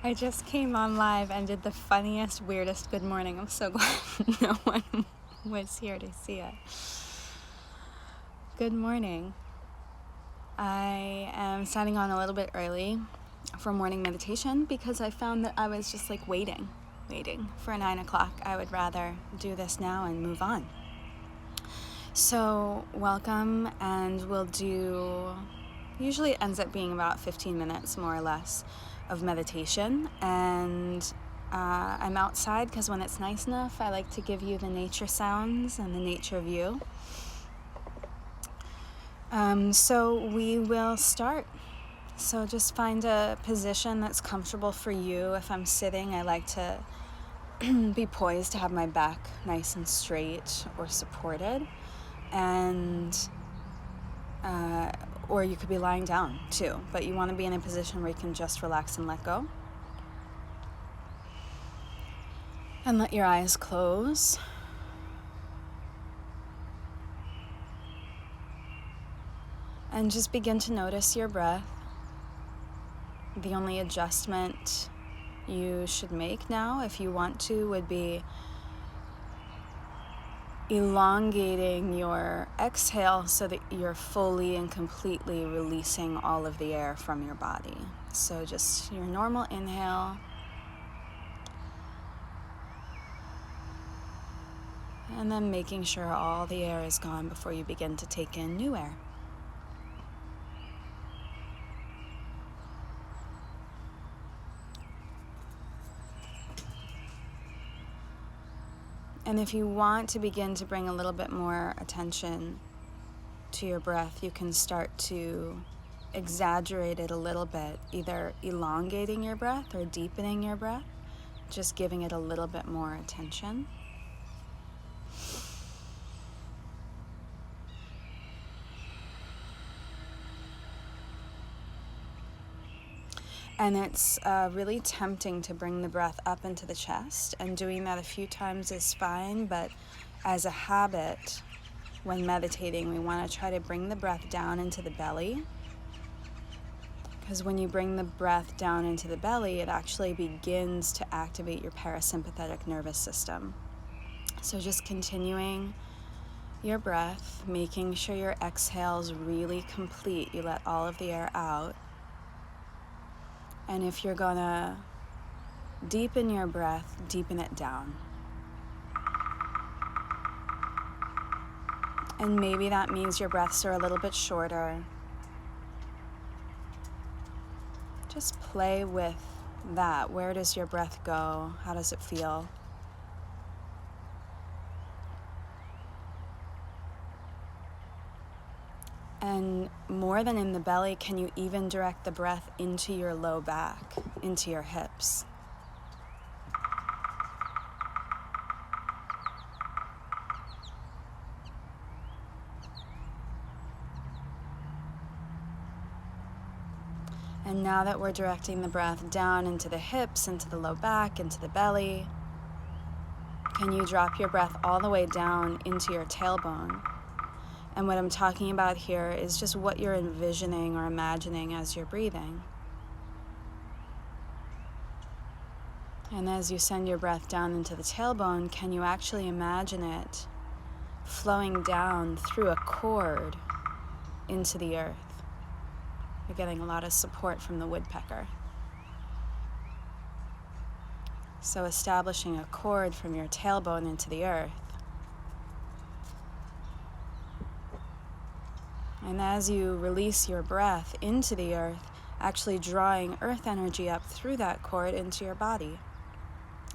I just came on live and did the funniest, weirdest good morning. I'm so glad no one was here to see it. Good morning. I am signing on a little bit early for morning meditation because I found that I was just like waiting for 9 o'clock. I would rather do this now and move on. So welcome, and we'll do, usually it ends up being about 15 minutes more or less of meditation, and I'm outside because when it's nice enough I like to give you the nature sounds and the nature view. So we will start. So just find a position that's comfortable for you. If I'm sitting, I like to be poised to have my back nice and straight or supported, and or you could be lying down too, but you want to be in a position where you can just relax and let go. And let your eyes close. And just begin to notice your breath. The only adjustment you should make now, if you want to, would be elongating your exhale so that you're fully and completely releasing all of the air from your body. So just your normal inhale, and then making sure all the air is gone before you begin to take in new air. And if you want to begin to bring a little bit more attention to your breath, you can start to exaggerate it a little bit, either elongating your breath or deepening your breath, just giving it a little bit more attention. And it's really tempting to bring the breath up into the chest, and doing that a few times is fine, but as a habit, when meditating, we want to try to bring the breath down into the belly, because when you bring the breath down into the belly, it actually begins to activate your parasympathetic nervous system. So just continuing your breath, making sure your exhale is really complete. You let all of the air out. And if you're gonna deepen your breath, deepen it down. And maybe that means your breaths are a little bit shorter. Just play with that. Where does your breath go? How does it feel? And more than in the belly, can you even direct the breath into your low back, into your hips? And now that we're directing the breath down into the hips, into the low back, into the belly, can you drop your breath all the way down into your tailbone? And what I'm talking about here is just what you're envisioning or imagining as you're breathing. And as you send your breath down into the tailbone, can you actually imagine it flowing down through a cord into the earth? You're getting a lot of support from the woodpecker. So establishing a cord from your tailbone into the earth. And as you release your breath into the earth, actually drawing earth energy up through that cord into your body.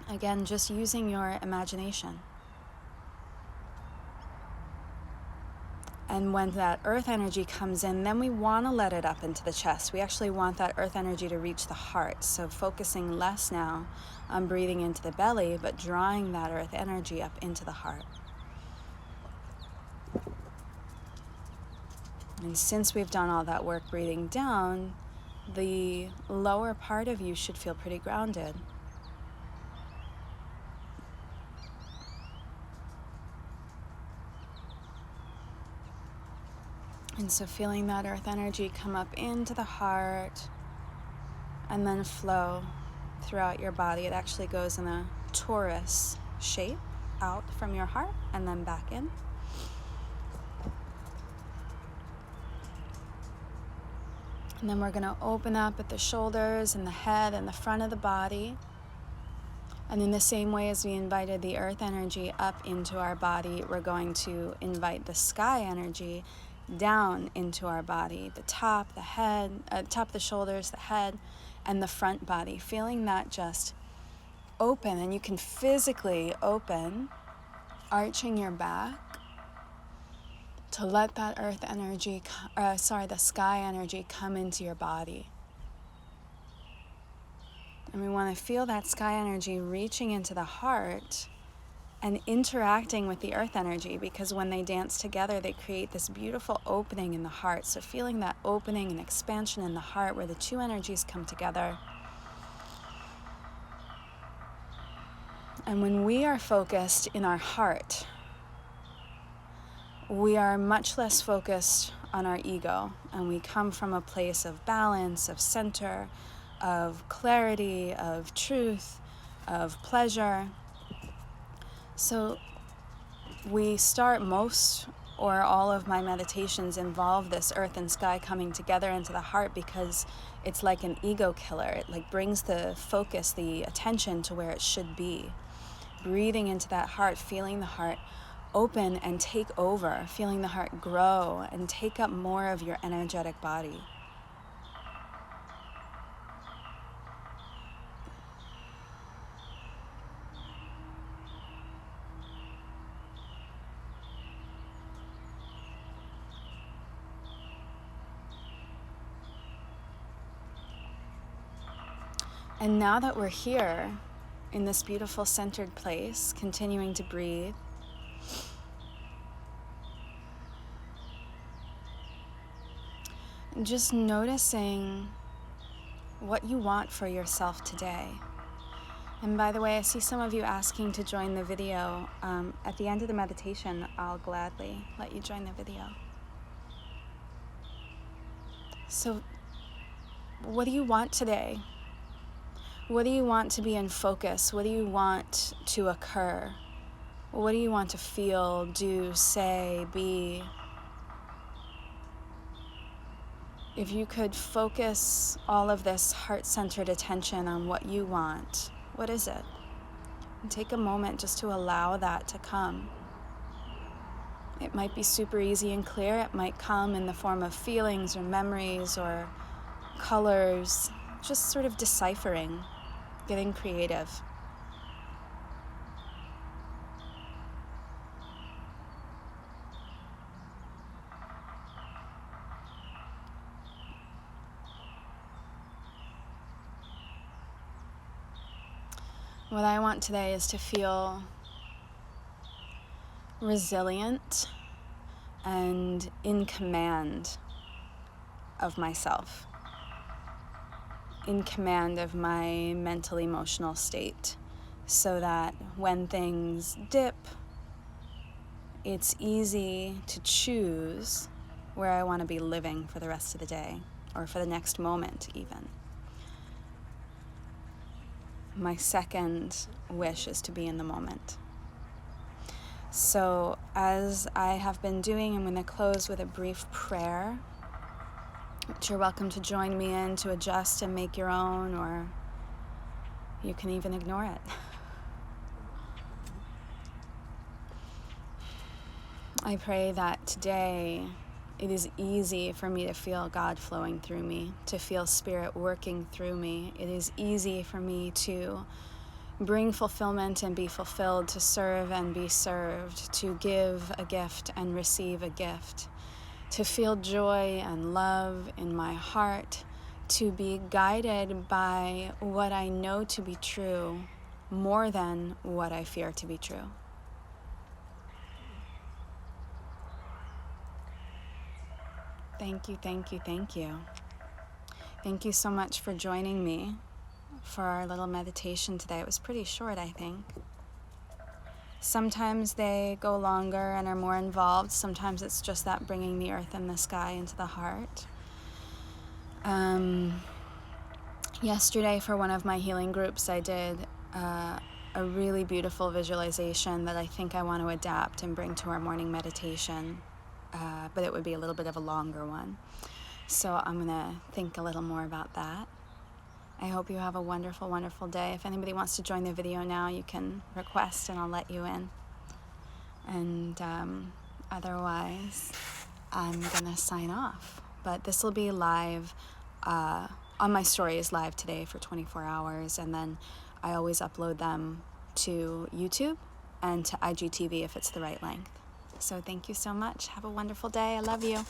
Again, just using your imagination. And when that earth energy comes in, then we want to let it up into the chest. We actually want that earth energy to reach the heart. So focusing less now on breathing into the belly, but drawing that earth energy up into the heart. And since we've done all that work breathing down, the lower part of you should feel pretty grounded. And so feeling that earth energy come up into the heart and then flow throughout your body. It actually goes in a torus shape out from your heart and then back in. And then we're going to open up at the shoulders and the head and the front of the body. And in the same way as we invited the earth energy up into our body, we're going to invite the sky energy down into our body, the top, the head, top of the shoulders, the head, and the front body, feeling that just open. And you can physically open, arching your back to let that earth energy, the sky energy come into your body. And we want to feel that sky energy reaching into the heart and interacting with the earth energy, because when they dance together, they create this beautiful opening in the heart. So feeling that opening and expansion in the heart where the two energies come together. And when we are focused in our heart, we are much less focused on our ego, and we come from a place of balance, of center, of clarity, of truth, of pleasure. So we start most or all of my meditations involve this earth and sky coming together into the heart, because it's like an ego killer. It like brings the focus, the attention to where it should be. Breathing into that heart, feeling the heart open and take over, feeling the heart grow and take up more of your energetic body. And now that we're here in this beautiful centered place, continuing to breathe, just noticing what you want for yourself today. And by the way, I see some of you asking to join the video. At the end of the meditation, I'll gladly let you join the video. So, what do you want today? What do you want to be in focus? What do you want to occur? What do you want to feel, do, say, be? If you could focus all of this heart-centered attention on what you want, what is it? And take a moment just to allow that to come. It might be super easy and clear. It might come in the form of feelings or memories or colors, just sort of deciphering, getting creative. What I want today is to feel resilient and in command of myself, in command of my mental, emotional state, so that when things dip, it's easy to choose where I want to be living for the rest of the day, or for the next moment even. My second wish is to be in the moment. So as I have been doing, I'm going to close with a brief prayer, which you're welcome to join me in to adjust and make your own, or you can even ignore it. I pray that today it is easy for me to feel God flowing through me, to feel Spirit working through me. It is easy for me to bring fulfillment and be fulfilled, to serve and be served, to give a gift and receive a gift, to feel joy and love in my heart, to be guided by what I know to be true more than what I fear to be true. Thank you, thank you, thank you. Thank you so much for joining me for our little meditation today. It was pretty short, I think. Sometimes they go longer and are more involved. Sometimes it's just that bringing the earth and the sky into the heart. Yesterday for one of my healing groups, I did a really beautiful visualization that I think I want to adapt and bring to our morning meditation, but it would be a little bit of a longer one. So I'm gonna think a little more about that. I hope you have a wonderful, wonderful day. If anybody wants to join the video now, you can request and I'll let you in. And otherwise, I'm gonna sign off. But this will be live, on my stories live today for 24 hours, and then I always upload them to YouTube and to IGTV if it's the right length. So thank you so much. Have a wonderful day. I love you.